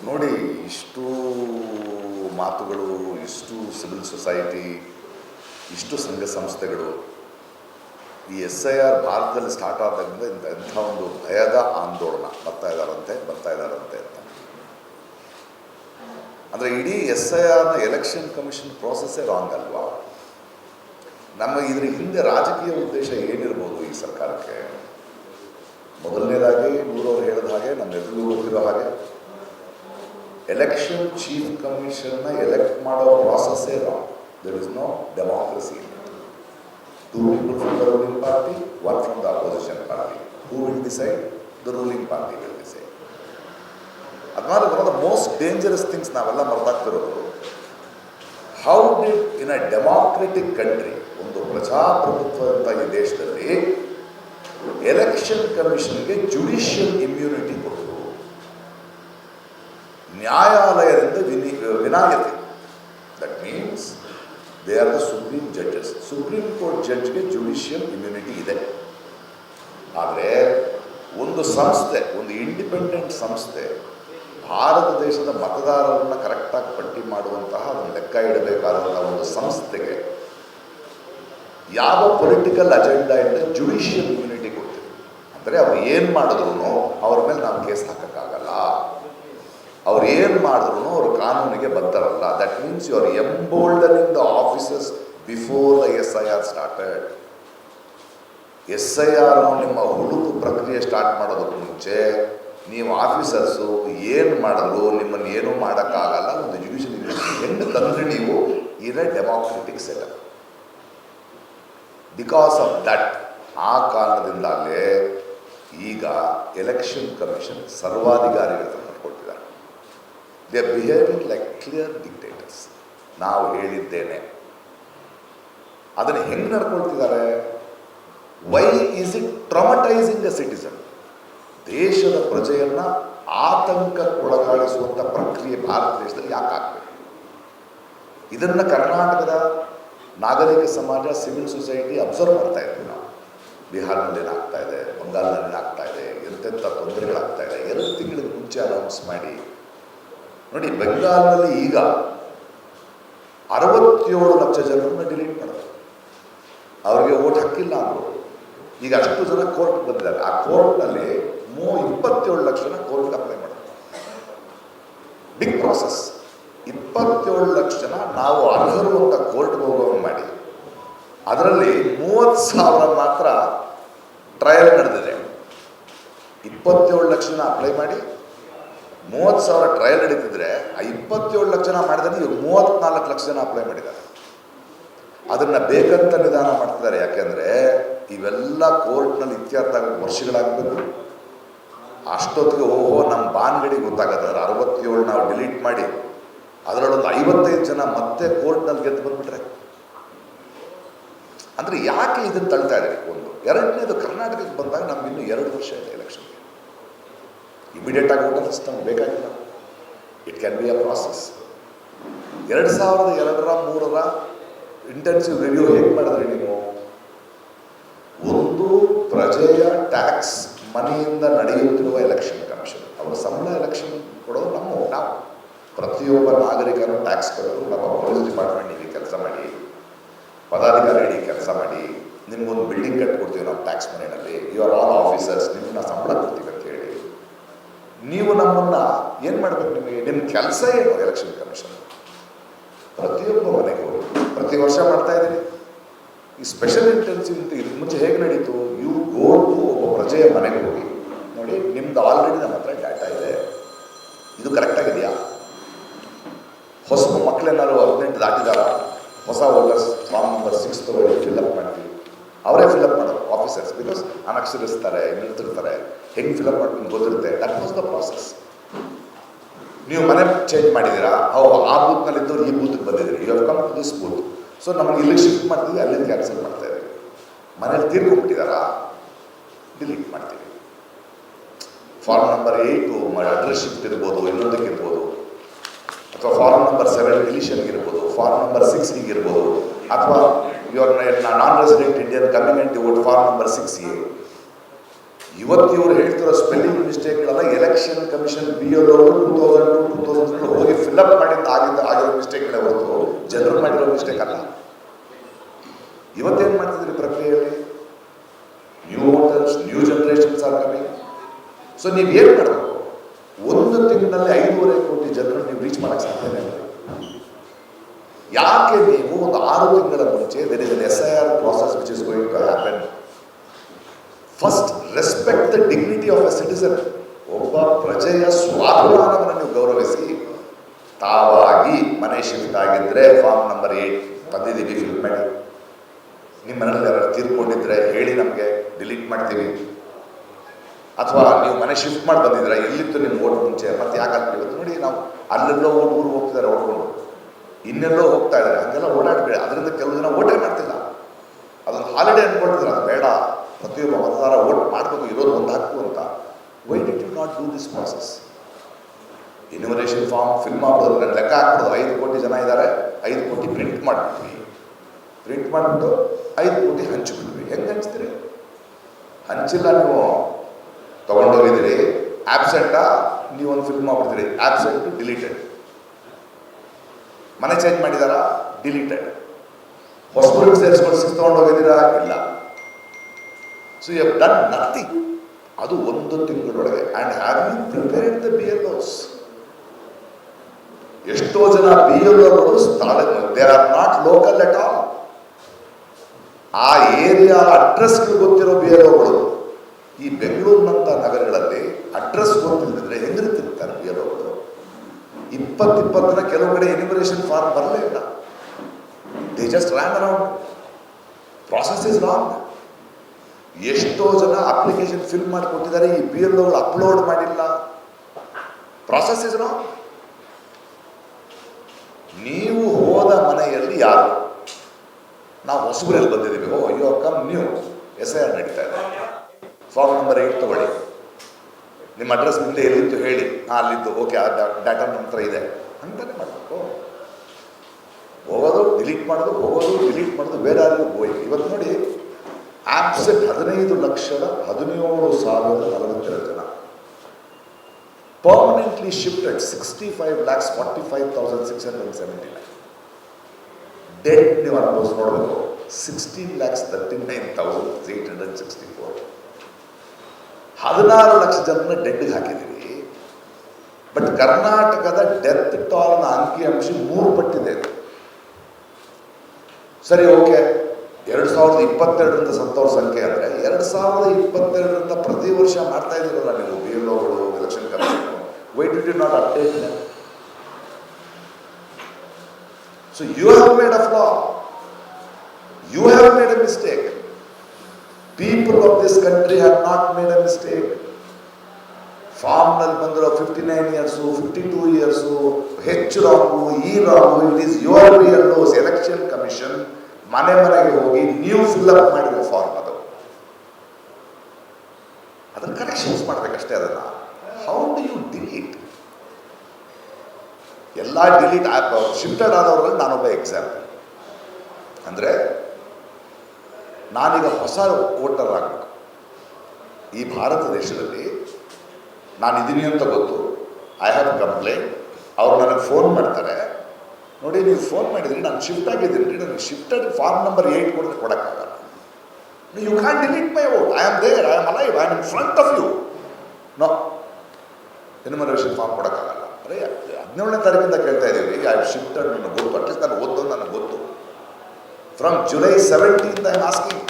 ನೋಡಿ, ಇಷ್ಟು ಮಾತುಗಳು, ಇಷ್ಟು ಸಿವಿಲ್ ಸೊಸೈಟಿ, ಇಷ್ಟು ಸಂಘ ಸಂಸ್ಥೆಗಳು ಈ SIR ಭಾರತದಲ್ಲಿ ಸ್ಟಾರ್ಟ್ ಆದಾಗಿಂದ ಇಂಥ ಒಂದು ಭಯದ ಆಂದೋಲನ ಬರ್ತಾ ಇದ್ದಾರಂತೆ ಅಂತ. ಅಂದರೆ ಇಡೀ SIRನ ಎಲೆಕ್ಷನ್ ಕಮಿಷನ್ ಪ್ರಾಸೆಸ್ಸೇ ರಾಂಗ್ ಅಲ್ವಾ? ನಮ್ಮ ಇದ್ರ ಹಿಂದೆ ರಾಜಕೀಯ ಉದ್ದೇಶ ಏನಿರ್ಬೋದು ಈ ಸರ್ಕಾರಕ್ಕೆ? ಮೊದಲನೇದಾಗಿ ನೂರವರು ಹೇಳಿದ ಹಾಗೆ, ನಮ್ಮೆಲ್ಲರಿಗೂ ಗೊತ್ತಿರೋ ಹಾಗೆ, ಎಲೆಕ್ಷನ್ ಚೀಫ್ ಕಮಿಷನ್ನ ಎಲೆಕ್ಟ್ ಮಾಡೋ ಪ್ರಾಸೆಸ್ಸೇ wrong. There is no democracy. 2 people from the ruling party, 1 from the opposition party. Who will decide? The ruling party will decide. ಅದನ್ನ one of the most dangerous things ನಾವೆಲ್ಲ ಮರೆತಾಗ್ತಿರೋದು, how did in a democratic country, ಒಂದು ಪ್ರಜಾಪ್ರಭುತ್ವ ಅಂತ ಈ ದೇಶದಲ್ಲಿ election ಕಮಿಷನ್ಗೆ judicial immunity ಕೊಟ್ಟರು, ನ್ಯಾಯಾಲಯದಿಂದ ವಿನಾಯಿತಿ. That means they are the supreme judges. Supreme court ಜಡ್ಜ್ಗೆ ಜುಡಿಷಿಯಲ್ ಇಮ್ಯುನಿಟಿ ಇದೆ. ಆದರೆ ಒಂದು ಸಂಸ್ಥೆ, ಒಂದು ಇಂಡಿಪೆಂಡೆಂಟ್ ಸಂಸ್ಥೆ, ಭಾರತ ದೇಶದ ಮತದಾರರನ್ನು ಕರೆಕ್ಟಾಗಿ ಪಟ್ಟಿ ಮಾಡುವಂತಹ ಒಂದು ಲೆಕ್ಕ ಇಡಬೇಕಾದಂಥ ಒಂದು ಸಂಸ್ಥೆಗೆ ಯಾವ ಪೊಲಿಟಿಕಲ್ ಅಜೆಂಡಾ ಇಂದ ಜುಡಿಷಿಯಲ್ ಇಮ್ಯುನಿಟಿ ಕೊಡ್ತೀವಿ. ಅಂದರೆ ಅವ್ರು ಏನು ಮಾಡಿದ್ರು ಅವ್ರ ಮೇಲೆ ನಾವು ಕೇಸ್ ಹಾಕೋಕ್ಕಾಗಲ್ಲ. ಅವ್ರು ಏನು ಮಾಡಿದ್ರು ಅವರು ಕಾನೂನಿಗೆ ಬದ್ಧರಲ್ಲ. That means you are emboldening the officers before the SIR started. SIR ನಿಮ್ಮ ಹುಡುಕು ಪ್ರಕ್ರಿಯೆ ಸ್ಟಾರ್ಟ್ ಮಾಡೋದಕ್ಕೆ ಮುಂಚೆ ನೀವು ಆಫೀಸರ್ಸು ಏನು ಮಾಡಿದ್ರು ನಿಮ್ಮನ್ನು ಏನೂ ಮಾಡೋಕ್ಕಾಗಲ್ಲ. ಒಂದು ಜುಡಿಷಿಯಲ್ ಇಮ್ಯುನಿಟಿ ಹೆಂಗೆ ತಂದರೆ ನೀವು in a democratic setup. Because of that, ಆ ಕಾರಣದಿಂದಲೇ ಈಗ ಎಲೆಕ್ಷನ್ ಕಮಿಷನ್ ಸರ್ವಾಧಿಕಾರಿಗಳನ್ನು ಕೊಟ್ಟಿದ್ದಾರೆ. They are behaving like clear dictators. ನಾವು ಹೇಳಿದ್ದೇನೆ ಅದನ್ನು ಹೆಂಗೆ ನಡ್ಕೊಳ್ತಿದ್ದಾರೆ? Why is it traumatising a citizen? ದೇಶದ ಪ್ರಜೆಯನ್ನು ಆತಂಕಕ್ಕೊಳಗಾಡಿಸುವಂಥ ಪ್ರಕ್ರಿಯೆ ಭಾರತ ದೇಶದಲ್ಲಿ ಯಾಕೆ ಆಗಬೇಕು? ಇದನ್ನು ಕರ್ನಾಟಕದ ನಾಗರಿಕ ಸಮಾಜ, ಸಿವಿಲ್ ಸೊಸೈಟಿ ಅಬ್ಸರ್ವ್ ಮಾಡ್ತಾ ಇದ್ವಿ ನಾವು. ಬಿಹಾರ್ನಲ್ಲಿ ಏನಾಗ್ತಾ ಇದೆ, ಬಂಗಾಳದಲ್ಲಿ ಏನಾಗ್ತಾ ಇದೆ, ಎಂತೆಂಥ ತೊಂದರೆಗಳಾಗ್ತಾ ಇದೆ. 2 ತಿಂಗಳ ಮುಂಚೆ ಅನೌನ್ಸ್ ಮಾಡಿ ನೋಡಿ, ಬೆಂಗಾಲ್ನಲ್ಲಿ ಈಗ 67 ಲಕ್ಷ ಜನರನ್ನು ಡಿಲೀಟ್ ಮಾಡಿದ್ರು. ಅವರಿಗೆ ಓಟ್ ಹಾಕಿಲ್ಲ ಅಂದರು. ಈಗ ಅಷ್ಟು ಜನ ಕೋರ್ಟ್ ಬಂದಿದ್ದಾರೆ. ಆ ಕೋರ್ಟ್ನಲ್ಲಿ 27 ಲಕ್ಷ ಜನ ಕೋರ್ಟ್ಗೆ ಅಪ್ಲೈ ಮಾಡಿದ್ರು. Big process. 27 ಲಕ್ಷ ಜನ ನಾವು ಅರ್ಹರು ಅಂತ ಕೋರ್ಟ್ಗೆ ಹೋಗೋಂಗೆ ಮಾಡಿ, ಅದರಲ್ಲಿ 30,000 ಮಾತ್ರ ಟ್ರಯಲ್ ನಡೆದಿದೆ. 27 ಲಕ್ಷ ಜನ ಅಪ್ಲೈ ಮಾಡಿ 30,000 ಟ್ರಯಲ್ ನಡೀತಿದ್ರೆ, ಆ 27 ಲಕ್ಷ ಜನ ಮಾಡಿದ್ರೆ ಇವಾಗ 34 ಲಕ್ಷ ಜನ ಅಪ್ಲೈ ಮಾಡಿದ್ದಾರೆ. ಅದನ್ನು ಬೇಕಂತ ನಿಧಾನ ಮಾಡ್ತಿದ್ದಾರೆ. ಯಾಕೆಂದರೆ ಇವೆಲ್ಲ ಕೋರ್ಟ್ನಲ್ಲಿ ಇತ್ಯರ್ಥ ವರ್ಷಗಳಾಗಬೇಕು. ಅಷ್ಟೊತ್ತಿಗೆ ಓಹೋ ನಮ್ಮ ಬಾನ್ಗಡಿ ಗೊತ್ತಾಗತ್ತೆ. 67 ನಾವು ಡಿಲೀಟ್ ಮಾಡಿ ಅದರಲ್ಲೊಂದು 55 ಜನ ಮತ್ತೆ ಕೋರ್ಟ್ನಲ್ಲಿ ಗೆದ್ದು ಬಂದುಬಿಟ್ರೆ, ಅಂದರೆ ಯಾಕೆ ಇದನ್ನು ತಳ್ತಾ ಇದ್ದಾರೆ? ಒಂದು. ಎರಡನೇದು, ಕರ್ನಾಟಕಕ್ಕೆ ಬಂದಾಗ ನಮ್ಗೆ ಇನ್ನೂ 2 ವರ್ಷ ಇದೆ ಎಲೆಕ್ಷನ್ಗೆ. ಇಮಿಡಿಯೇಟಾಗಿ ವೋಟರ್ ಸಿಸ್ಟಮ್ ಬೇಕಾಗಿಲ್ಲ. It can be a process. 2002-3 intensive review ಹೇಗೆ ಮಾಡಿದ್ರಿ ನೀವು? ಒಂದು, ಪ್ರಜೆಯ ಟ್ಯಾಕ್ಸ್ ಮನೆಯಿಂದ ನಡೆಯುತ್ತಿರುವ ಎಲೆಕ್ಷನ್ ಕಮಿಷನ್, ಅವರ ಸಂಬಳ ಎಲೆಕ್ಷನ್ ಕೊಡೋದು ನಾವು ಪ್ರತಿಯೊಬ್ಬ ನಾಗರಿಕರು ಟ್ಯಾಕ್ಸ್ ಕೊಡೋದು. ನಮ್ಮ ಪೊಲೀಸ್ ಡಿಪಾರ್ಟ್ಮೆಂಟ್ ನೀವು ಕೆಲಸ ಮಾಡಿ, ಪದಾಧಿಕಾರಿ ಕೆಲಸ ಮಾಡಿ, ನಿಮ್ಗೊಂದು ಬಿಲ್ಡಿಂಗ್ ಕಟ್ಕೊಡ್ತೀವಿ ನಾವು ಟ್ಯಾಕ್ಸ್ ಮನೆಯಲ್ಲಿ. ಯು ಆರ್ ಆಲ್ ಆಫೀಸರ್ಸ್, ನಿಮ್ಮನ್ನ ಸಂಬಳ ಕೊಡ್ತೀವಿ ಅಂತ ಹೇಳಿ ನೀವು ನಮ್ಮನ್ನು ಏನು ಮಾಡಬೇಕು? ನಿಮ್ಮ ಕೆಲಸ ಏನು? ಎಲೆಕ್ಷನ್ ಕಮಿಷನ್ ಪ್ರತಿಯೊಬ್ಬ ಮನೆಗೆ ಹೋಗಿ ಪ್ರತಿ ವರ್ಷ ಮಾಡ್ತಾ ಇದ್ದೀನಿ. ಈ ಸ್ಪೆಷಲ್ ಇಂಟೆನ್ಸಿವ್ ಅಂತ ಇದಕ್ಕೆ ಮುಂಚೆ ಹೇಗೆ ನಡೀತು? ಯು ಗೋ ಟು ಒಬ್ಬ ಪ್ರಜೆಯ ಮನೆಗೆ ಹೋಗಿ ನೋಡಿ, ನಿಮ್ದು ಆಲ್ರೆಡಿ ನಮ್ಮ ಹತ್ರ ಡಾಟಾ ಇದೆ, ಇದು ಕರೆಕ್ಟಾಗಿದೆಯಾ? ಹೊಸ ಮಕ್ಕಳೇನಾದ್ರು 18 ದಾಟಿದಾರ, ಹೊಸ ವೋಟರ್ಸ್ ಫಾರ್ಮ್ ನಂಬರ್ 6 ತಗೊಳ್ಳಿ, ಫಿಲ್ಅಪ್ ಮಾಡ್ತೀವಿ. ಅವರೇ ಫಿಲ್ಅಪ್ ಮಾಡೋರು ಆಫೀಸರ್ಸ್. ಬಿಕಾಸ್ ಅನಕ್ಷರಿಸ್ತಾರೆ, ನಿಲ್ತಿರ್ತಾರೆ, ಹೆಂಗೆ ಫಿಲ್ಅಪ್ ಮಾಡ್ಕೊಂಡು ಗೊತ್ತಿರುತ್ತೆ. That was the process. ನೀವು ಮನೆ ಚೇಂಜ್ ಮಾಡಿದ್ದೀರಾ, ಆ ಬೂತ್ನಲ್ಲಿದ್ದವ್ರು ಈ ಬೂತ್ಗೆ ಬಂದಿದ್ದೀರಿ, you have come to this booth. So ನಮಗೆ ಇಲ್ಲಿ ಶಿಫ್ಟ್ ಮಾಡ್ತೀವಿ, ಅಲ್ಲಿಂದ ಕ್ಯಾನ್ಸಲ್ ಮಾಡ್ತಾ ಇದ್ದೀವಿ. ಮನೇಲಿ ತೀರ್ಕೊಂಡ್ಬಿಟ್ಟಿದ್ದಾರಾ, ಡಿಲೀಟ್ ಮಾಡ್ತೀವಿ. ಫಾರ್ಮ್ ನಂಬರ್ 8 ಅಡ್ರೆಸ್ ಶಿಫ್ಟ್ ಇರ್ಬೋದು, ಇನ್ನೊಂದಕ್ಕೆ ಇರ್ಬೋದು, ಅಥವಾ ಫಾರ್ಮ್ ನಂಬರ್ 7 ಡಿಲಿಷನ್ಗೆ ಇರ್ಬೋದು, ಫಾರ್ಮ್ ನಂಬರ್ 6 ಹೀಗಿರ್ಬೋದು, ಅಥವಾ your non resident Indian coming and vote form number 6A. ಇವತ್ತು ಇವರು ಹೇಳ್ತಿರೋ ಸ್ಪೆಲ್ಲಿಂಗ್ ಮಿಸ್ಟೇಕ್ಗಳೆಲ್ಲ ಎಲೆಕ್ಷನ್ ಕಮಿಷನ್ BLO 2002 ಹೋಗಿ ಫಿಲ್ಅಪ್ ಮಾಡಿದ್ದ ಆಗಿರೋ ಮಿಸ್ಟೇಕ್ಗಳೇ ಹೊರತು ಜನರು ಮಾಡಿರೋ ಮಿಸ್ಟೇಕ್ ಅಲ್ಲ. ಇವತ್ತೇನು ಮಾಡ್ತಿದ್ರಿ ಪ್ರಕ್ರಿಯೆಯಲ್ಲಿ? New voters, new generations are coming. So ನೀವು ಏನು ಮಾಡಬೇಕು? ಒಂದು ತಿಂಗಳಲ್ಲಿ 5.5 ಕೋಟಿ ಜನರನ್ನು ನೀವು ರೀಚ್ ಮಾಡಕ್ಕೆ ಸಾಧ್ಯನೇ ಇಲ್ಲ. ಯಾಕೆ ನೀವು ಒಂದು 6 ತಿಂಗಳ ಮುಂಚೆ there is an SIR process which is going to happen. First respect the dignity of A citizen. ಒಬ್ಬ ಪ್ರಜೆಯ ಸ್ವಾಭಿಮಾನವನ್ನು ನೀವು ಗೌರವಿಸಿ, ತಾವಾಗಿ ಮನೆ ಶಿಫ್ಟ್ ಆಗಿದ್ರೆ ಫಾರ್ಮ್ ನಂಬರ್ 8 ತಂದಿದ್ದೀವಿ, ಫಿಲ್ ಮಾಡಿ. ನಿಮ್ಮ ಮನೇಲಿ ಯಾರು ತೀರ್ಕೊಂಡಿದ್ರೆ ಹೇಳಿ, ನಮಗೆ ಡಿಲೀಟ್ ಮಾಡ್ತೀವಿ. ಅಥವಾ ನೀವು ಮನೆ ಶಿಫ್ಟ್ ಮಾಡಿ ಬಂದಿದ್ರೆ ಎಲ್ಲಿತ್ತು ನಿಮ್ಮ ಓಟ್ ಮುಂಚೆ, ಮತ್ತೆ ಯಾಕಂತ ಇವತ್ತು ನೋಡಿ ನಾವು ಅಲ್ಲೆಲ್ಲೋ ಊರು ಹೋಗ್ತಿದ್ದಾರೆ ಓಡ್ಕೊಂಡು, ಇನ್ನೆಲ್ಲೋ ಹೋಗ್ತಾ ಇದ್ದಾರೆ. ಹಂಗೆಲ್ಲ ಓಡಾಡಬೇಡಿ. ಅದರಿಂದ ಕೆಲವು ಜನ ಓಟೇ ಮಾಡ್ತಿಲ್ಲ, ಅದೊಂದು ಹಾಲಿಡೇ ಅಂದ್ಕೊಳ್ತಿದ್ದಾರೆ. ಅದು ಬೇಡ, ಪ್ರತಿಯೊಬ್ಬ ಮತದಾರ ಓಟ್ ಮಾಡಬೇಕು, ಇರೋದು ಒಂದು ಹಕ್ಕು ಅಂತ. Why did you not do this process? Enumeration form fill ಮಾಡೋದು, ಲೆಕ್ಕ ಹಾಕ್ಬಿಡೋದು. 5 ಕೋಟಿ ಜನ ಇದ್ದಾರೆ, 5 ಕೋಟಿ ಪ್ರಿಂಟ್ ಮಾಡಿಬಿಟ್ವಿ. ಪ್ರಿಂಟ್ ಮಾಡಿಬಿಟ್ಟು 5 ಕೋಟಿ ಹಂಚಿಬಿಟ್ವಿ. ಹೆಂಗೆ ಹಂಚ್ತೀರಿ? ಹಂಚಿಲ್ಲ, ನೀವು ತೊಗೊಂಡೋಗಿದ್ದೀರಿ. ಆಬ್ಸೆಂಟಾ? ನೀವೊಂದು ಫಿಲ್ ಮಾಡ್ಬಿಡ್ತೀರಿ, ಆಬ್ಸೆಂಟು ಡಿಲೀಟೆಡ್. ಮನೆ ಚೇಂಜ್ ಮಾಡಿದಾರಾ? ಡಿಲೀಟೆಡ್. ಹೊಸಬರಿಗೆ ಸೇರಿಸ್ಕೊಂಡು ತೊಗೊಂಡೋಗಿದ್ದೀರಾ? ಇಲ್ಲ. So you have done nothing. ಅದು 1 ತಿಂಗಳೊಳಗೆ. And have you prepared the BLOs? ಎಷ್ಟೋ ಜನ BLOಗಳು they are not local at all. ಆ ಏರಿಯಾ ಅಡ್ರೆಸ್ಗೆ ಗೊತ್ತಿರೋ BLOಗಳು ಈ ಬೆಂಗಳೂರಿನಂಥ ನಗರಗಳಲ್ಲಿ ಅಡ್ರೆಸ್ ಗೊತ್ತಿಲ್ಲದಿದ್ರೆ ಹೆಂಗಿರ್ತಿರ್ತಾರೆ BLOಗಳು? 20 ಕೆಲವು ಕಡೆ ಎನ್ಯುಮರೇಷನ್ ಫಾರ್ಮ್ ಬರಲೇ ಇಲ್ಲ. They just ran around. Process is wrong. ಎಷ್ಟೋ ಜನ ಅಪ್ಲಿಕೇಶನ್ ಫಿಲ್ ಮಾಡಿಕೊಟ್ಟಿದ್ದಾರೆ, ಈ BLOಗಳು ಅಪ್ಲೋಡ್ ಮಾಡಿಲ್ಲ. Process is wrong. ನೀವು ಹೋದ ಮನೆಯಲ್ಲಿ ಯಾರು? ನಾವು ಹೊಸಬರಲ್ಲಿ ಬಂದಿದ್ದೀವಿ. Oh you have come new. SIR ನಡೀತಾ ಇದೆ. ಫಾರ್ಮ್ ನಂಬರ್ 8 ತಗೊಳ್ಳಿ. ನಿಮ್ಮ ಅಡ್ರೆಸ್ ಮುಂದೆ ಎಲ್ಲಿತ್ತು ಹೇಳಿ. ಅಲ್ಲಿದ್ದು. ಓಕೆ, ಆ ಡಾಟಾ ನಮ್ಮ ಹತ್ರ ಇದೆ ಅಂತಾನೆ ಮಾಡಬೇಕು. ಹೋಗೋದು ಡಿಲೀಟ್ ಮಾಡೋದು, ಹೋಗೋದು ಡಿಲೀಟ್ ಮಾಡೋದು, ಬೇರೆ ಯಾರಿಗೂ ಹೋಗಿ. ಇವತ್ತು ನೋಡಿ, ಆಬ್ಸೆಂಟ್ 15,17,042 ಜನ. Permanently shifted 65,45,679. ಡೆಡ್ ನೀವು ಅನುಭವಿಸಿ ನೋಡಬೇಕು 16,39,864. 16 ಲಕ್ಷ ಜನರನ್ನ ಡೆಡ್ಗೆ ಹಾಕಿದ್ದೀರಿ. ಬಟ್ ಕರ್ನಾಟಕದ ಡೆತ್ ಟಾಲ್ನ ಅಂಕಿಅಂಶ 3 ಪಟ್ಟಿದೆ. ಸರಿ, ಓಕೆ, 2022ರಿಂದ ಸತ್ತವ್ರ ಸಂಖ್ಯೆ ಅಂದರೆ 2022ರಿಂದ ಪ್ರತಿ ವರ್ಷ ಮಾಡ್ತಾ ಇದ್ದೀರಲ್ಲ ನೀವು BLOಗಳು, election commission. Why did you not update them? So you have made a flaw. You have made a mistake. People of this country have not made a mistake. ಫಾರ್ಮ್ನಲ್ಲಿ ಬಂದಿರೋ 59 ಇಯರ್ಸು, 52 ಇಯರ್ಸು, ಹೆಚ್ಚು ರಾಂಗು, ಈ wrong. It is your BLOs. Election commission ಮನೆ ಮನೆಗೆ ಹೋಗಿ ನೀವು fill up ಮಾಡಿರೋ form ಅದು. ಅದನ್ನು ಕರೆಕ್ಷನ್ಸ್ ಮಾಡಬೇಕಷ್ಟೇ. ಅದನ್ನು ಹೌ ಡು ಯು ಡಿಲೀಟ್? ಎಲ್ಲ ಡಿಲೀಟ್ ಶಿಫ್ಟೆಡ್ ಆದವರಲ್ಲಿ ನಾನೊಬ್ಬ ಎಕ್ಸಾಂಪಲ್. ಅಂದರೆ ನಾನೀಗ ಹೊಸ ವೋಟರ್ ಆಗಬೇಕು. ಈ ಭಾರತ ದೇಶದಲ್ಲಿ ನಾನಿದ್ದೀನಿ ಅಂತ ಗೊತ್ತು. I have complaint. ಅವ್ರು ನನಗೆ ಫೋನ್ ಮಾಡ್ತಾರೆ, ನೋಡಿ ನೀವು ಫೋನ್ ಮಾಡಿದ್ರಿ, ನಾನು ಶಿಫ್ಟ್ ಆಗಿದ್ದೀನಿ, ನನಗೆ ಶಿಫ್ಟೆಡ್ ಫಾರ್ಮ್ ನಂಬರ್ 8 ಕೊಡೋಕ್ಕಾಗಲ್ಲ. You can delete my vote. I am there, I am alive, I am in front of you. No, enumeration form ಕೊಡೋಕ್ಕಾಗಲ್ಲ. ಅರೆ 17ನೇ ತಾರೀಕಿಂದ ಕೇಳ್ತಾ ಇದ್ದೀವಿ. ಐ ಹ್ಯಾವ್ ಶಿಫ್ಟೆಡ್, ನನಗೆ ಗೊತ್ತು, ಅಟ್ಲೀಸ್ಟ್ ನಾನು ಓದೋದು ನನಗೆ ಗೊತ್ತು. From July 17th I am asking.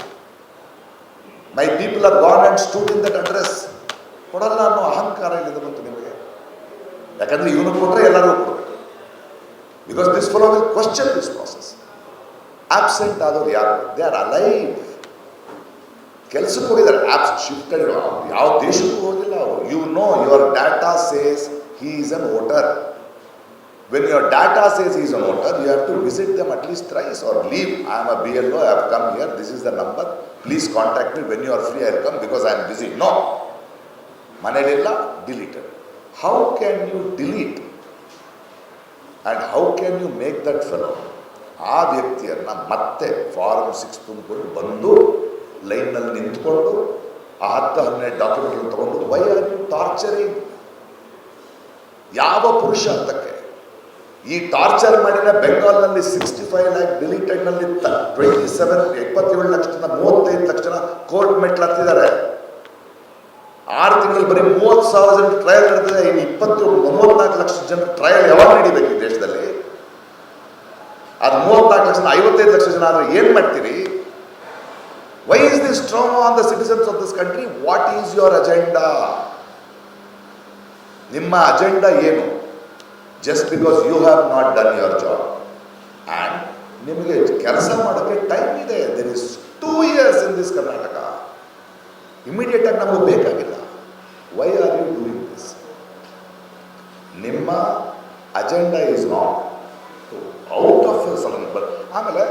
My people have gone and stood in that address. ಕೊಡಲ್ಲ ಅನ್ನೋ ಅಹಂಕಾರ ಇಲ್ಲಿಂದ ಬಂತು ನಿಮಗೆ. ಯಾಕಂದರೆ ಇವನು ಕೊಟ್ಟರೆ ಎಲ್ಲರಿಗೂ ಕೊಡಬೇಕು. Because this fellow will question this process. Absent ಆದವ್ರು ಯಾರು? They are alive. ಕೆಲಸಕ್ಕೆ ಹೋಗಿದ್ದಾರೆ. ಶಿಫ್ಟೆಡ್ ಯಾವ ದೇಶಕ್ಕೂ ಹೋಗಿಲ್ಲ ಅವರು. You know your data says he is an voter. When your data says he is a voter, you have to visit them at least thrice or leave. I am a BLO, I have come here, this is the number, please contact me when you are free, I will come because I am busy. No. Manelilla, deleted. How can you delete? And how can you make that fellow? ಆ ವ್ಯಕ್ತಿಯನ್ನು ಮತ್ತೆ form 6 ತುಂಬಿಕೊಂಡು ಬಂದು ಲೈನ್ನಲ್ಲಿ ನಿಂತ್ಕೊಂಡು ಆ 10-12 document ತಗೊಂಡು Y are you torturing? ಯಾವ ಪುರುಷಾರ್ಥಕ್ಕೆ ಈ ಟಾರ್ಚರ್ ಮಾಡಿನ? ಬೆಂಗಾಲ್ನಲ್ಲಿ 65 ಲ್ಯಾಕ್ ಡಿಲೀಟೆಡ್ನಲ್ಲಿ 27 ಲಕ್ಷದಿಂದ 35 ಲಕ್ಷ ಜನ ಕೋರ್ಟ್ ಮೆಟ್ಲು ಹತ್ತಿದ್ದಾರೆ. 6 ತಿಂಗಳಲ್ಲಿ ಬರೀ 30,000 ಜನ ಟ್ರಯಲ್ ನಡೆದಿದೆ. ಇನ್ನು 34 ಲಕ್ಷ ಜನ ಟ್ರಯಲ್ ಯಾವಾಗ ನಡೀಬೇಕು ಈ ದೇಶದಲ್ಲಿ? ಅದು 34 ಲಕ್ಷ 55 ಲಕ್ಷ ಜನ ಆದರೆ ಏನು ಮಾಡ್ತೀರಿ? Why is this trauma on the citizens of this country? What is your agenda? ನಿಮ್ಮ ಅಜೆಂಡಾ ಏನು? Just because you have not done your job and ನಿಮಗೆ ಕೆಲಸ ಮಾಡೋಕ್ಕೆ ಟೈಮ್ ಇದೆ. There is 2 years in this Karnataka. Immediate ಆಗಿ ನಮಗೆ ಬೇಕಾಗಿಲ್ಲ. Why are you doing this? ನಿಮ್ಮ agenda is not out of sudden. But ಆಮೇಲೆ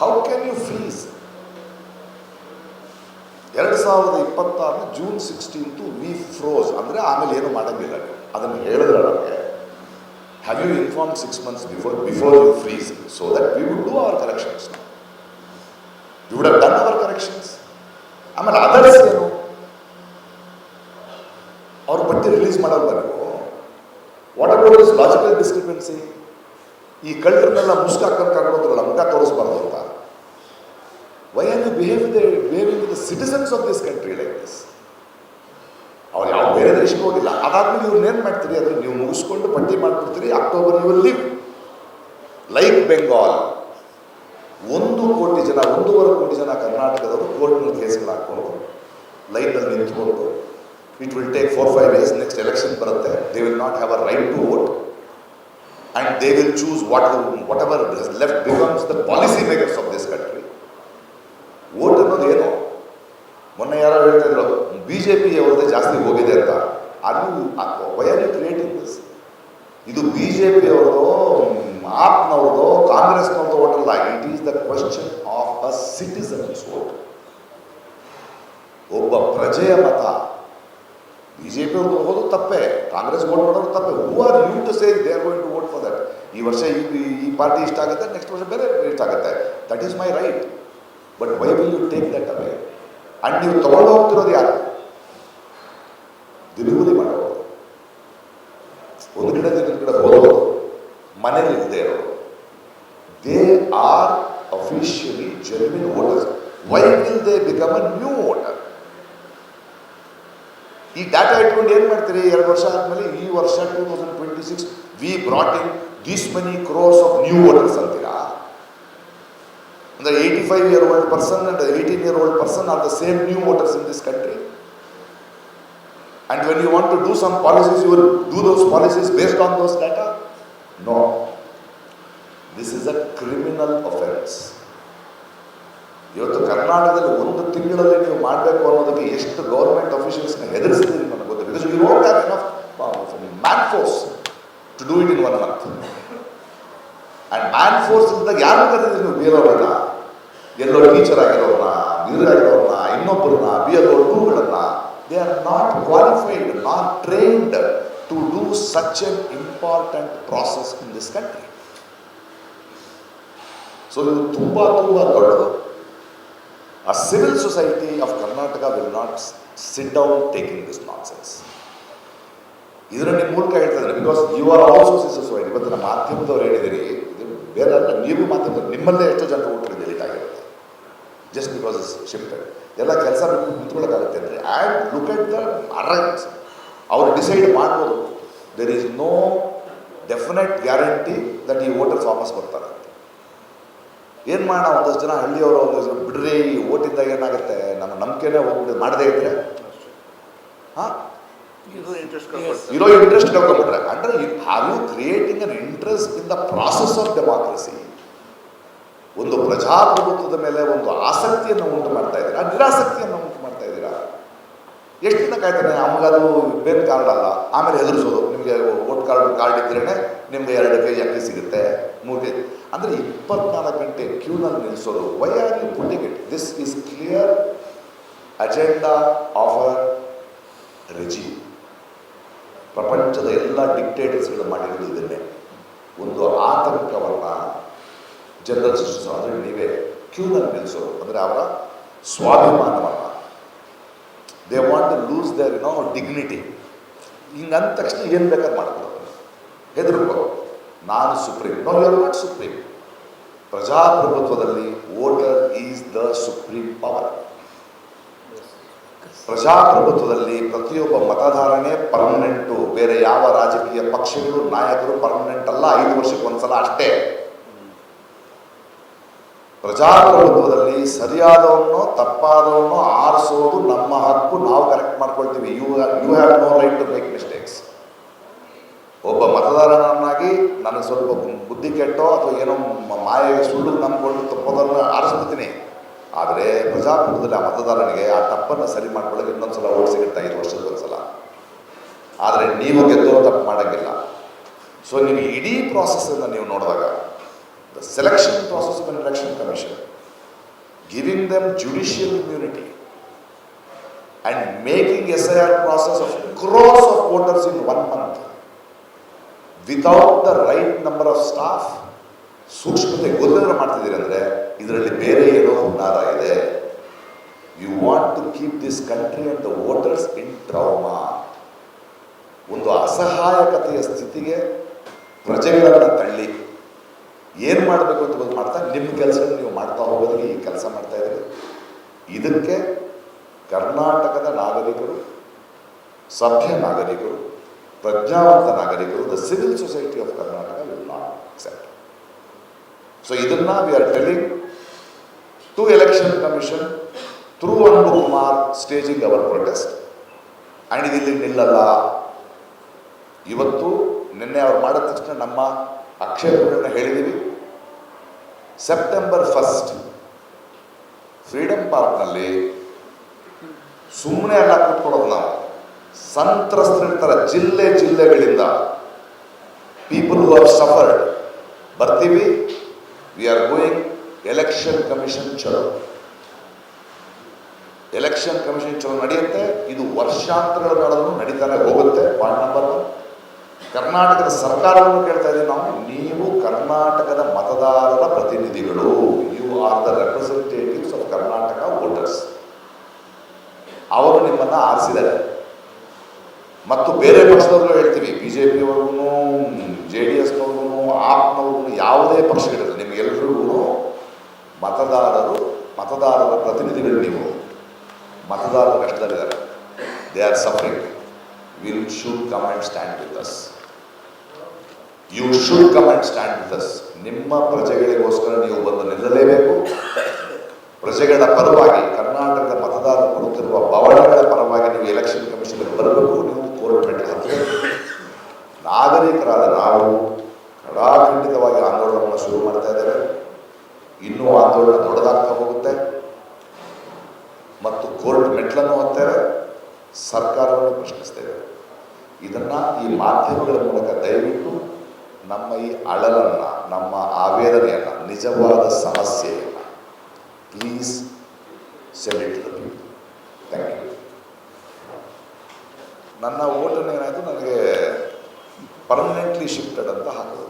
how can you freeze? 2026 June 16 we froze ಅಂದರೆ ಆಮೇಲೆ ಏನು ಮಾಡೋಂಗಿಲ್ಲ. ಅದನ್ನು ಹೇಳಿದ್ರೆ ನಮಗೆ have you inform 6 months before you freeze so that we would do our corrections. We would have done our corrections. ಆಮೇಲೆ others ಏನು? ಅವ್ರ ಬಟ್ಟೆ ರಿಲೀಸ್ ಮಾಡೋಲ್ಲ ನೀವು. What about this logical discrepancy? ಈ ಕಳ್ಳರನ್ನೆಲ್ಲ ಮುಸ್ಕ್ ಹಾಕೊಂಡು ಕರ್ಕೊಂಡ್ರಲ್ಲ, ಮುಖ ತೋರಿಸ್ಬಾರ್ದು ಅಂತ. Why are you behaving with the citizens of this country like this? ಅವ್ರು ಯಾವ ಬೇರೆ ದೇಶಕ್ಕೆ ಹೋಗಿಲ್ಲ. ಅದಾದ್ಮೇಲೆ ಇವ್ರನ್ನೇನು ಮಾಡ್ತೀರಿ? ಅದನ್ನು ನೀವು ಮುಗಿಸ್ಕೊಂಡು ಪಟ್ಟಿ ಮಾಡಿಬಿಡ್ತೀರಿ. October you will live like Bengal. 1 ಕೋಟಿ ಜನ 1.5 ಕೋಟಿ ಜನ ಕರ್ನಾಟಕದವರು ಕೋರ್ಟ್ನಲ್ಲಿ ಕೇಸ್ಗಳು ಹಾಕ್ಕೊಂಡು ಲೈನಲ್ಲಿ ನಿಂತ್ಕೊಂಡು it will take 4-5 years. Next election ಬರುತ್ತೆ. They will not have a right to vote and they will choose whatever left becomes the policy makers of this country. Vote ಅನ್ನೋದು ಏನು? ಮೊನ್ನೆ ಯಾರೋ ಹೇಳ್ತಿದ್ರು BJP ಅವ್ರದ್ದೇ ಜಾಸ್ತಿ ಹೋಗಿದೆ ಅಂತ. ಅದು why are you creating this? ಇದು BJP ಅವ್ರದ್ದು, ಆಪ್ನವ್ರದ್ದು, ಕಾಂಗ್ರೆಸ್ನವ್ರದ್ದು ವೋಟ್ ಅಲ್ಲ. It is the question of a citizen's vote. ಒಬ್ಬ ಪ್ರಜೆಯ ಮತ. BJP ಅವ್ರದ್ದು ಹೋಗೋದು ತಪ್ಪೇ, ಕಾಂಗ್ರೆಸ್ ವೋಟ್ ಮಾಡೋದು ತಪ್ಪೇ. Who are you to say they are going to vote for that? ಈ ವರ್ಷ ಈ ಪಾರ್ಟಿ ಇಷ್ಟ ಆಗುತ್ತೆ, ನೆಕ್ಸ್ಟ್ ವರ್ಷ ಬೇರೆ ಇಷ್ಟ ಆಗುತ್ತೆ. That is my right. But why will you take that away? And ನೀವು ತಗೊಂಡು ಹೋಗ್ತಿರೋದು ಯಾರು? ದಿನಗೂಲಿ ಮಾಡೋದು, ಒಂದು ಗಿಡ ಹೋಗೋದು, ಮನೇಲಿ ಇಲ್ಲದೆ ಇರೋದು. They are officially genuine voters. Why will they become a new voter? ಈ ಡಾಟಾ ಇಟ್ಕೊಂಡು ಏನು ಮಾಡ್ತೀರಿ? 2 ವರ್ಷ ಆದಮೇಲೆ ಈ ವರ್ಷ 2026 we brought in this many crores of new voters ಅಂತೀರಾ? ಅಂದರೆ 85-year-old person and 18-year-old person are the same new voters in this country. And when you want to do some policies, you will do those policies based on those data? No. This is a criminal offense. ಇವತ್ತು ಕರ್ನಾಟಕದಲ್ಲಿ 1 ತಿಂಗಳಲ್ಲಿ ನೀವು ಮಾಡಬೇಕು ಅನ್ನೋದಕ್ಕೆ ಎಷ್ಟು government ಅಫಿಷಿಯಲ್ಸ್ನ ಹೆದರಿಸ್ತೀರಿ ನನಗೆ ಗೊತ್ತಿಲ್ಲ. Because you don't have enough man force to do it in 1 month. And man force ಇದ್ದಾಗ ಯಾರು ಕರೀತೀರಿ ನೀವು? ಬೇರೆಯವರನ್ನ, ಎಲ್ಲೋ ಟೀಚರ್ ಆಗಿರೋರನ್ನ, ಆಗಿರೋರನ್ನ, ಇನ್ನೊಬ್ಬರನ್ನ, BLO 2ಗಳನ್ನ. They are not qualified, not trained to do such an important process in this country. So ಇದು ತುಂಬ ದೊಡ್ಡದು. A civil society of Karnataka will not sit down taking this nonsense. ಇದರ ನಿಮ್ಮ ಮೂಲಕ ಹೇಳ್ತಾ ಇದ್ದಾರೆ. Because you are also sister society. ಇವತ್ತು ನಮ್ಮ ಮಾಧ್ಯಮದವ್ರು ಹೇಳಿದಿರಿ, ಬೇರೆ ಅಲ್ಲ, ನೀವು ಮಾಧ್ಯಮದವ್ರು, ನಿಮ್ಮಲ್ಲೇ ಎಷ್ಟೋ ಜನ ವೋಟರ್ ಡಿಲೀಟ್ ಆಗಿರುತ್ತೆ ಜಸ್ಟ್ ಬಿಕಾಸ್ ಇಸ್ ಶಿಫ್ಟೆಡ್. ಎಲ್ಲ ಕೆಲಸ ನಿಂತ್ಕೊಳ್ಳೋಕ್ಕಾಗುತ್ತೆ ಅಂದರೆ. ಆ್ಯಂಡ್ ಲುಕ್ ಎಟ್ ದ ಅರೈನ್ಸ್. ಅವ್ರು ಡಿಸೈಡ್ ಮಾಡ್ಬೋದು. There is no definite guarantee that ಈ ವೋಟರ್ಸ್ ವಾಪಸ್ ಬರ್ತಾರೆ. ಏನು ಮಾಡೋಣ? ಒಂದಷ್ಟು ಜನ ಹಳ್ಳಿಯವರು ಒಂದಷ್ಟು ಬಿಡ್ರಿ, ಈ ಓಟಿಂದ ಏನಾಗುತ್ತೆ, ನಮ್ಮ ನಂಬಿಕೆನೇ ಹೋಗ್ಬಿಟ್ಟು ಮಾಡದೇ ಇದ್ರೆ ಇರೋ ಇಂಟ್ರೆಸ್ಟ್ ಕಳ್ಕೊಂಡ್ಬಿಟ್ರೆ. ಅಂದರೆ have you creating an interest in the process of democracy? ಒಂದು ಪ್ರಜಾಪ್ರಭುತ್ವದ ಮೇಲೆ ಒಂದು ಆಸಕ್ತಿಯನ್ನು ಉಂಟು ಮಾಡ್ತಾ ಇದ್ದೀರಾ, ನಿರಾಸಕ್ತಿಯನ್ನು ಉಂಟು ಮಾಡ್ತಾ ಇದ್ದೀರಾ? ಎಷ್ಟು ದಿನ ಕಾಯ್ತಾನೆ? ನಮಗದು ಬೇರೆ ಕಾರ್ಡ್ ಅಲ್ಲ, ಆಮೇಲೆ ಹೆದರಿಸೋದು. ನಿಮಗೆ ವೋಟ್ ಕಾರ್ಡ್ ಇದ್ರೇ ನಿಮಗೆ 2 kg ಅಕ್ಕಿ ಸಿಗುತ್ತೆ, 3 kg. ಅಂದರೆ 24 ಗಂಟೆ ಕ್ಯೂನಲ್ಲಿ ನಿಲ್ಲಿಸೋದು. Why are you putting it? This is clear agenda of a regime. ಪ್ರಪಂಚದ ಎಲ್ಲ ಡಿಕ್ಟೇಟರ್ಸ್ಗಳು ಮಾಡಿರೋದು ಇದನ್ನೇ. ಒಂದು ಆತಂಕವನ್ನು ಜನರಲ್ ಸೃಷ್ಟಿಸೋದು. ಅಂದರೆ ನೀವೇ ಕ್ಯೂನಲ್ಲಿ ನಿಲ್ಲಿಸೋದು. ಅಂದರೆ ಅವರ ಸ್ವಾಭಿಮಾನವನ್ನು, they want to lose their dignity. ಹಿಂಗಂದ ತಕ್ಷಣ ಏನು ಬೇಕಾದ್ರೆ ಮಾಡ್ಕೊಳ್ಳೋದು, ಹೆದರ್ಕೋ ನಾನು supreme. No, you are not supreme. ಪ್ರಜಾಪ್ರಭುತ್ವದಲ್ಲಿ voter is the supreme power. ಪ್ರಜಾಪ್ರಭುತ್ವದಲ್ಲಿ ಪ್ರತಿಯೊಬ್ಬ ಮತದಾರನೇ ಪರ್ಮನೆಂಟು. ಬೇರೆ ಯಾವ ರಾಜಕೀಯ ಪಕ್ಷಗಳು ನಾಯಕರು ಪರ್ಮನೆಂಟ್ ಅಲ್ಲ, 5 ವರ್ಷಕ್ಕೆ ಒಂದ್ಸಲ ಅಷ್ಟೇ. ಪ್ರಜಾಪ್ರಭುತ್ವದಲ್ಲಿ ಸರಿಯಾದವನ್ನೋ ತಪ್ಪಾದವನ್ನೋ ಆರಿಸೋದು ನಮ್ಮ ಹಕ್ಕು, ನಾವು ಕರೆಕ್ಟ್ ಮಾಡ್ಕೊಳ್ತೀವಿ. You have no right to make mistakes. ಒಬ್ಬ ಮತದಾರನನ್ನಾಗಿ ನನಗೆ ಸ್ವಲ್ಪ ಬುದ್ಧಿ ಕೆಟ್ಟೋ ಅಥವಾ ಏನೋ ಮಾಯ ಸುಳ್ಳು ನಂಬಿಕೊಂಡು ತಪ್ಪೋದನ್ನು ಆರಿಸ್ಬಿಡ್ತೀನಿ. ಆದರೆ ಪ್ರಜಾಪ್ರಭುತ್ವದಲ್ಲಿ ಆ ಮತದಾರನಿಗೆ ಆ ತಪ್ಪನ್ನು ಸರಿ ಮಾಡ್ಕೊಳ್ಳೋಕೆ ಇನ್ನೊಂದ್ಸಲ ಓಟ್ ಸಿಗುತ್ತೆ 5 ವರ್ಷಕ್ಕೊಂದ್ಸಲ. ಆದರೆ ನೀವು ಗೆದ್ದೋ ತಪ್ಪು ಮಾಡೋಂಗಿಲ್ಲ. ಸೊ ನೀವು ಇಡೀ ಪ್ರಾಸೆಸ್ಸನ್ನು ನೀವು ನೋಡಿದಾಗ the selection process of an election commission, giving them judicial immunity and making SIR process of crores of voters in 1 month without the right number of staff. ಸೂಕ್ಷ್ಮತೆ ಗೊತ್ತಿದ್ರೆ ಮಾಡ್ತಿದ್ದೀರಿ ಅಂದರೆ ಇದರಲ್ಲಿ ಬೇರೆ ಏನೋ ಹುನ್ನಾರ ಇದೆ. You want to keep this country and the voters in trauma. ಒಂದು ಅಸಹಾಯಕತೆಯ ಸ್ಥಿತಿಗೆ ಪ್ರಜೆಗಳನ್ನು ತಳ್ಳಿ ಏನು ಮಾಡಬೇಕು ಅಂತ ಗೊತ್ತು ಮಾಡ್ತಾ ನಿಮ್ಮ ಕೆಲಸ ನೀವು ಮಾಡ್ತಾ ಹೋಗೋದಕ್ಕೆ ಈ ಕೆಲಸ ಮಾಡ್ತಾ ಇದ್ದೀರಿ. ಇದಕ್ಕೆ ಕರ್ನಾಟಕದ ನಾಗರಿಕರು, ಸಭ್ಯ ನಾಗರಿಕರು, ಪ್ರಜ್ಞಾವಂತ ನಾಗರಿಕರು, the civil society of Karnataka will not accept. So ಇದನ್ನು we are telling to election commission through Anbu Kumar staging our protest. And ಇದಿಲ್ಲಿ ನಿಲ್ಲಲ್ಲ. ಇವತ್ತು ನಿನ್ನೆ ಅವ್ರು ಮಾಡಿದ ತಕ್ಷಣ ನಮ್ಮ ಆಕ್ಷೇಪಗಳನ್ನು ಹೇಳಿದ್ದೀವಿ. ಸೆಪ್ಟೆಂಬರ್ 1 ಫ್ರೀಡಮ್ ಪಾರ್ಕ್ನಲ್ಲಿ ಸುಮ್ಮನೆ ಎಲ್ಲ ಕೂತ್ಕೊಳ್ಳೋದು, ನಾವು ಸಂತ್ರಸ್ತರಿರ್ತಾರೆ ಜಿಲ್ಲೆಗಳಿಂದ, ಪೀಪಲ್ ಹೂ ಹ್ಯಾವ್ ಸಫರ್ಡ್. ಬರ್ತೀವಿ, we are going election commission ಚಲೋ. ಎಲೆಕ್ಷನ್ ಕಮಿಷನ್ ಚಲೋ ನಡೆಯುತ್ತೆ. ಇದು ವರ್ಷಾಂತರಗಳ ಕಾಲದಲ್ಲೂ ನಡೀತಾನೆ ಹೋಗುತ್ತೆ. Point number 1. ಕರ್ನಾಟಕದ ಸರ್ಕಾರವನ್ನು ಕೇಳ್ತಾ ಇದ್ದೀವಿ ನಾವು, ನೀವು ಕರ್ನಾಟಕದ ಮತದಾರರ ಪ್ರತಿನಿಧಿಗಳು. You are the representatives of Karnataka voters. ಅವರು ನಿಮ್ಮನ್ನು ಆರಿಸಿದ್ದಾರೆ. ಮತ್ತು ಬೇರೆ ಪಕ್ಷದವ್ರಿಗೂ ಹೇಳ್ತೀವಿ, BJPಯವ್ರಿಗೂ, JDSನವ್ರಿಗೂ, ಆಪ್ನವ್ರಿಗೂ, ಯಾವುದೇ ಪಕ್ಷಗಳಿರಲಿ, ನಿಮಗೆಲ್ಲರಿಗೂ ಮತದಾರರ ಪ್ರತಿನಿಧಿಗಳು. ನೀವು ಮತದಾರರ ಕಷ್ಟದಲ್ಲಿದ್ದಾರೆ. They are suffering. Will should come and stand with us. You should come and stand with us. ನಿಮ್ಮ ಪ್ರಜೆಗಳಿಗೋಸ್ಕರ ನೀವು ಬಂದು ನಿಲ್ಲಲೇಬೇಕು. ಪ್ರಜೆಗಳ ಪರವಾಗಿ, ಕರ್ನಾಟಕದ ಮತದಾರರು ಕೊಡುತ್ತಿರುವ ಬವಣೆಗಳ ಪರವಾಗಿ ನೀವು ಎಲೆಕ್ಷನ್ ಕಮಿಷನ್ಗೆ ಬರಬೇಕು. ನೀವು ಕೋರ್ಟ್ ಮೆಟ್ಟಿಲು ಹತ್ತಬೇಕು. ನಾಗರಿಕರಾದ ನಾವು ಖಡಾಖಂಡಿತವಾಗಿ ಆಂದೋಲನವನ್ನು ಶುರು ಮಾಡ್ತಾ ಇದ್ದೇವೆ. ಇನ್ನೂ ಆಂದೋಲನ ದೊಡ್ಡದಾಗ್ತಾ ಹೋಗುತ್ತೆ ಮತ್ತು ಕೋರ್ಟ್ ಮೆಟ್ಲನ್ನು ಹತ್ತೇವೆ, ಸರ್ಕಾರವನ್ನು ಪ್ರಶ್ನಿಸ್ತೇವೆ. ಇದನ್ನು ಈ ಮಾಧ್ಯಮಗಳ ಮೂಲಕ ದಯವಿಟ್ಟು ನಮ್ಮ ಈ ಅಳಲನ್ನು, ನಮ್ಮ ಆವೇದನೆಯನ್ನು, ನಿಜವಾದ ಸಮಸ್ಯೆಯನ್ನು please send it to the people. Thank you. ನನ್ನ ಓಟನ್ನು ಏನಾಯಿತು, ನನಗೆ ಪರ್ಮನೆಂಟ್ಲಿ ಶಿಫ್ಟೆಡ್ ಅಂತ ಹಾಕೋದು.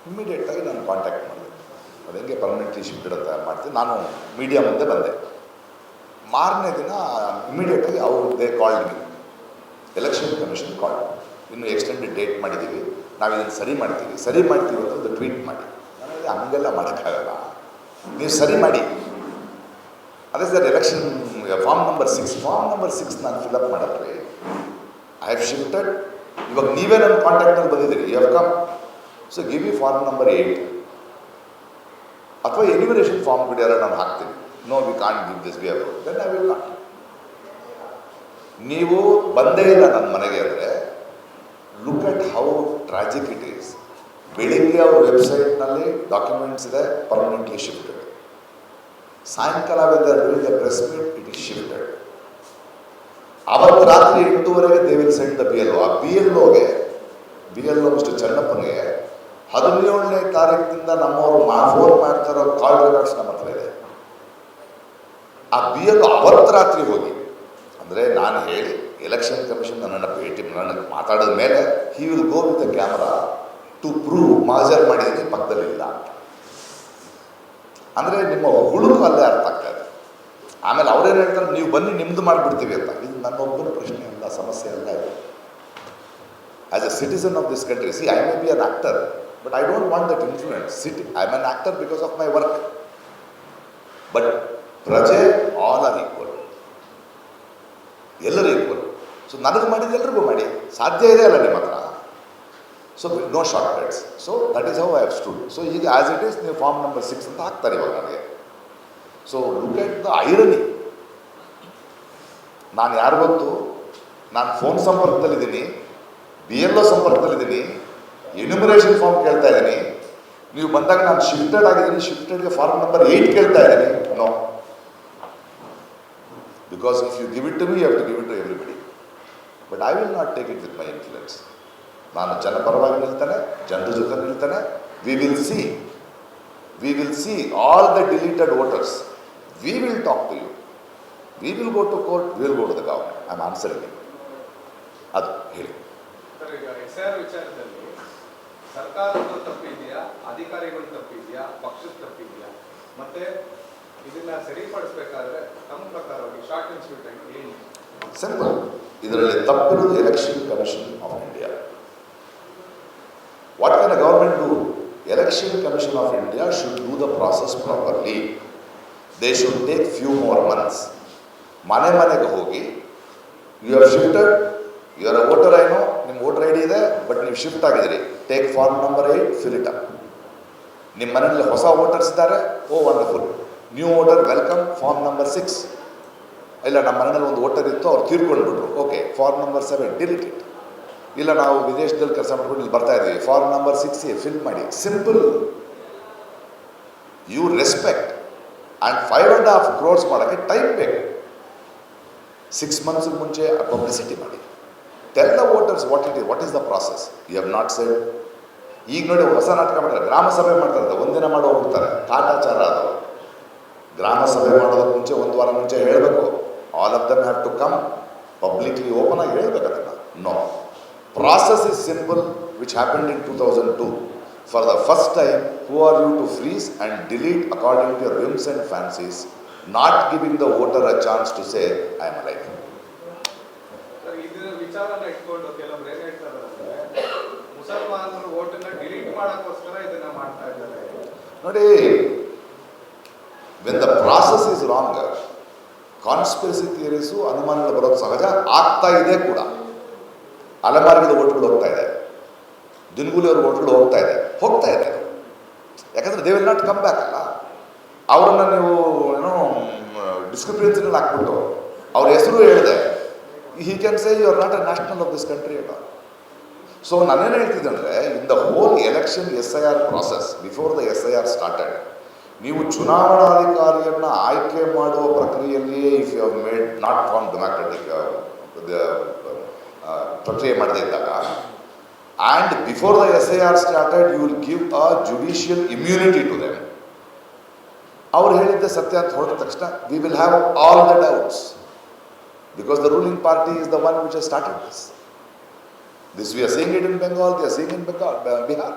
ಇಮ್ಮಿಡಿಯೇಟಾಗಿ ನಾನು ಕಾಂಟ್ಯಾಕ್ಟ್ ಮಾಡಿದೆ. ಅದು ಹೆಂಗೆ ಪರ್ಮನೆಂಟ್ಲಿ ಶಿಫ್ಟೆಡ್ ಅಂತ ಮಾಡ್ತೀನಿ. ನಾನು ಮೀಡಿಯಾ ಮುಂದೆ ಬಂದೆ. ಮಾರನೇ ದಿನ ಇಮಿಡಿಯೇಟಾಗಿ ಅವರು they called me. Election commission called. ಇನ್ನೂ ಎಕ್ಸ್ಟೆಂಡೆಡ್ ಡೇಟ್ ಮಾಡಿದ್ದೀವಿ, ನಾವು ಇದನ್ನು ಸರಿ ಮಾಡ್ತೀವಿ ಅಂತ ಒಂದು ಟ್ವೀಟ್ ಮಾಡಿ. ನನಗೆ ಹಂಗೆಲ್ಲ ಮಾಡೋಕ್ಕಾಗಲ್ಲ, ನೀವು ಸರಿ ಮಾಡಿ. ಅದೇ ಸರ್ ಎಲೆಕ್ಷನ್ ಫಾರ್ಮ್ ನಂಬರ್ 6 ನಾನು ಫಿಲಪ್ ಮಾಡತ್ರಿ. I have shifted. ಇವಾಗ ನೀವೇ ನನ್ನ ಕಾಂಟ್ಯಾಕ್ಟ್ನಲ್ಲಿ ಬಂದಿದ್ದೀರಿ. You have come. So give you form number 8 ಅಥವಾ ಎನ್ಯುಮರೇಷನ್ ಫಾರ್ಮ್ ಬಿಡ್ಯಾರ ನಾನು ಹಾಕ್ತೀನಿ. No, we can't give this, we have then I will not. ನೀವು ಬಂದೇ ಇಲ್ಲ ನನ್ನ ಮನೆಗೆ ಅಂದರೆ look at how tragic it is. ಬೆಳಿಗ್ಗೆ ಅವ್ರ ವೆಬ್ಸೈಟ್ನಲ್ಲಿ ಡಾಕ್ಯುಮೆಂಟ್ಸ್ ಇದೆ, ಪರ್ಮನೆಂಟ್ಲಿ ಶಿಫ್ಟೆಡ್. ಸಾಯಂಕಾಲ the press meet, it is shifted. ಅವತ್ತು ರಾತ್ರಿ 8:30 they will send the BLO. ಆ BLO ಮಿಸ್ಟರ್ ಚೆನ್ನಪ್ಪನಿಗೆ 17ನೇ ತಾರೀಕಿನಿಂದ ನಮ್ಮವರು ಫೋನ್ ಮಾಡ್ತಾರೋ ಕಾಲ್ ರೆಕಾರ್ಡ್ಸ್ ನಮ್ಮ ಹತ್ರ ಇದೆ. ಆ BLO ಅವತ್ತು ರಾತ್ರಿ ಹೋಗಿ, ಅಂದರೆ ನಾನು ಹೇಳಿ ಎಲೆಕ್ಷನ್ ಕಮಿಷನ್ ನನಗೆ ಮಾತಾಡಿದ ಮೇಲೆ he will go with the camera to prove ಮಾಜರ್ ಮಾಡಿದ್ದೀನಿ ಪಕ್ಕದಲ್ಲಿಲ್ಲ ಅಂತ. ಅಂದರೆ ನಿಮ್ಮ ಹುಳುಕು ಅಲ್ಲೇ ಅರ್ಥ ಆಗ್ತಾ ಇದೆ. ಆಮೇಲೆ ಅವ್ರೇನು ಹೇಳ್ತಾರೆ, ನೀವು ಬನ್ನಿ ನಿಮ್ಮದು ಮಾಡಿಬಿಡ್ತೀವಿ ಅಂತ. ಇದು ನನ್ನೊಬ್ಬನ ಪ್ರಶ್ನೆ ಅಲ್ಲ, ಸಮಸ್ಯೆ ಅಲ್ಲ ಇದು. As a citizen of this country, see I may be an actor, but I don't want that influence. I am an actor because of my work. But ಪ್ರಜೆ ಆಲ್ ಆರ್ ಈಕ್ವಲ್, ಎಲ್ಲರೂ ಈಕ್ವಲ್. ಸೊ ನನಗೆ ಮಾಡಿದ್ದು ಎಲ್ರಿಗೂ ಮಾಡಿ, ಸಾಧ್ಯ ಇದೆ ಅಲ್ಲ ನಿಮ್ಮ ಹತ್ರ. So no shortcuts. So that is how I have stood. So ಈಗ ಆ್ಯಸ್ ಇಟ್ ಈಸ್ ನೀವು ಫಾರ್ಮ್ ನಂಬರ್ 6 ಅಂತ ಹಾಕ್ತಾರೆ ಇವಾಗ ನನಗೆ. So look at the irony. ನಾನು ಯಾರು ಗೊತ್ತು, ನಾನು ಫೋನ್ ಸಂಪರ್ಕದಲ್ಲಿದ್ದೀನಿ, BLO ಸಂಪರ್ಕದಲ್ಲಿದ್ದೀನಿ, ಎನ್ಯುಮರೇಷನ್ ಫಾರ್ಮ್ ಕೇಳ್ತಾ ಇದ್ದೀನಿ. ನೀವು ಬಂದಾಗ ನಾನು ಶಿಫ್ಟೆಡ್ ಆಗಿದ್ದೀನಿ, ಶಿಫ್ಟೆಡ್ಗೆ ಫಾರ್ಮ್ ನಂಬರ್ 8 ಕೇಳ್ತಾ ಇದ್ದೀನಿ. No, because if you give it to me, you have to give it to everybody. But I will not take it with my influence. ನಾನು ಜನಪರವಾಗಿ ನಿಲ್ತಾನೆ, ಜನರ ಜೊತೆ ನಿಲ್ತಾನೆ. We will see all the deleted voters. We will talk to you. We will go to court, we will go to the government. I am answering. ಅದು ಹೇಳಿ sir. ಈಗ SIR ವಿಚಾರದಲ್ಲಿ ಸರ್ಕಾರದ ತಪ್ಪಿದೆಯಾ, ಅಧಿಕಾರಿಗಳು ತಪ್ಪಿದೆಯಾ, ಪಕ್ಷದ ತಪ್ಪಿದೆಯಾ? ಮತ್ತೆ ಇದನ್ನ ಸರಿಪಡಿಸಬೇಕಾದ್ರೆ ನಮ್ಮ ಪ್ರಕಾರವಾಗಿ ಶಾರ್ಟ್ ಅಂಡ್ ಸ್ವೀಟ್ ಆಗಿ ಏನು? ಸಿಂಪಲ್. ಇದರಲ್ಲಿ ತಪ್ಪಿರುವುದು election commission of India. What can a government do? Election commission of India should do the process properly. They should take few more months. ಮನೆ ಮನೆಗೆ ಹೋಗಿ, you have shifted, you are a voter, ಏನೋ ನಿಮ್ಮ voter ID ಇದೆ, but ನೀವು shift ಆಗಿದ್ದೀರಿ, take form number 8, fill it up. ನಿಮ್ಮ ಮನೆಯಲ್ಲಿ ಹೊಸ ವೋಟರ್ಸ್ ಇದ್ದಾರೆ, oh wonderful, new voter welcome, form number 6. ಇಲ್ಲ, ನಮ್ಮ ಮನೆಯಲ್ಲಿ ಒಂದು ವೋಟರ್ ಇತ್ತು, ಅವ್ರು ತೀರ್ಕೊಂಡ್ಬಿಟ್ರು, okay, form number 7, delete it. ಇಲ್ಲ, ನಾವು ವಿದೇಶದಲ್ಲಿ ಕೆಲಸ ಮಾಡ್ಕೊಂಡು ಇಲ್ಲಿ ಬರ್ತಾ ಇದ್ದೀವಿ, ಫಾರ್ಮ್ ನಂಬರ್ 6 ಫಿಲ್ ಮಾಡಿ. Simple. You respect. And 5.5 crores ಮಾಡೋಕ್ಕೆ ಟೈಮ್ ಬೇಕು. 6 months ಮುಂಚೆ ಪಬ್ಲಿಸಿಟಿ ಮಾಡಿ. Tell the voters what is the process. You have not said. ಈಗ ನೋಡಿ ಹೊಸ ನಾಟಕ ಮಾಡ್ತಾರೆ, ಗ್ರಾಮ ಸಭೆ ಮಾಡ್ತಾರೆ, ಒಂದಿನ ಮಾಡೋ ಹೋಗ್ತಾರೆ, ಕಾಟಾಚಾರ ಅದು. ಗ್ರಾಮ ಸಭೆ ಮಾಡೋದಕ್ಕೆ ಮುಂಚೆ 1 ವಾರ ಮುಂಚೆ ಹೇಳಬೇಕು. All of them have to come publicly, open ಆಗಿ ಹೇಳ್ಬೇಕು ಅದನ್ನು. No, process is simple, which happened in 2002. For the first time, who are you to freeze and delete according to your whims and fancies, not giving the voter a chance to say, I am alive. ಇದರ ವಿಚಾರನ ಇಟ್ಕೊಂಡು ಕೆಲವರು ಏನ್ ಹೇಳ್ತಾರೆ ಅಂದ್ರೆ, ಮುಸಲ್ಮಾನರು ವೋಟನ್ನ delete ಮಾಡೋಕ್ಕೋಸ್ಕರ ಇದನ್ನ ಮಾಡ್ತಾ ಇದ್ದಾರೆ. ನೋಡಿ, when the process is wrong, conspiracy theories ಅನುಮಾನಗಳು ಬರೋದು ಸಹಜ, ಆಗ್ತಾ ಇದೆ ಕೂಡ. ಅಲೆಮಾರಿದ ಓಟ್ಗಳು ಹೋಗ್ತಾ ಇದೆ, ದಿನಗೂಲಿಯವ್ರ ಓಟ್ಗಳು ಹೋಗ್ತಾ ಇದೆ ಅದು. ಯಾಕಂದರೆ they will not come back ಅಲ್ಲ. ಅವರನ್ನು ನೀವು ಏನೋ ಡಿಸ್ಕ್ರಿಪ್ರೆನ್ಸಿನಲ್ಲಿ ಹಾಕ್ಬಿಟ್ಟು ಅವ್ರ ಹೆಸರು ಹೇಳಿದೆ, he can say you are not a national of this country ಅಲ್ಲ. ಸೊ ನಾನೇನು ಹೇಳ್ತಿದ್ದೆ ಅಂದರೆ, in the whole election SIR process, before the SIR started, ನೀವು ಚುನಾವಣಾಧಿಕಾರಿಯನ್ನು ಆಯ್ಕೆ ಮಾಡುವ ಪ್ರಕ್ರಿಯೆಯಲ್ಲಿಯೇ if you have made not form democratic ಪ್ರಕ್ರಿಯೆ ಮಾಡದೇ ಇದ್ದಾಗ, and before the SIR started, you will give a judicial immunity to them. ಅವ್ರು ಹೇಳಿದ್ದೆ ಸತ್ಯ ಅಂತ ಹೊರಟ ತಕ್ಷಣ, we will have all the doubts, because the ruling party is the one which has started this. This we are seeing it in Bengal, they are seeing it in Bihar.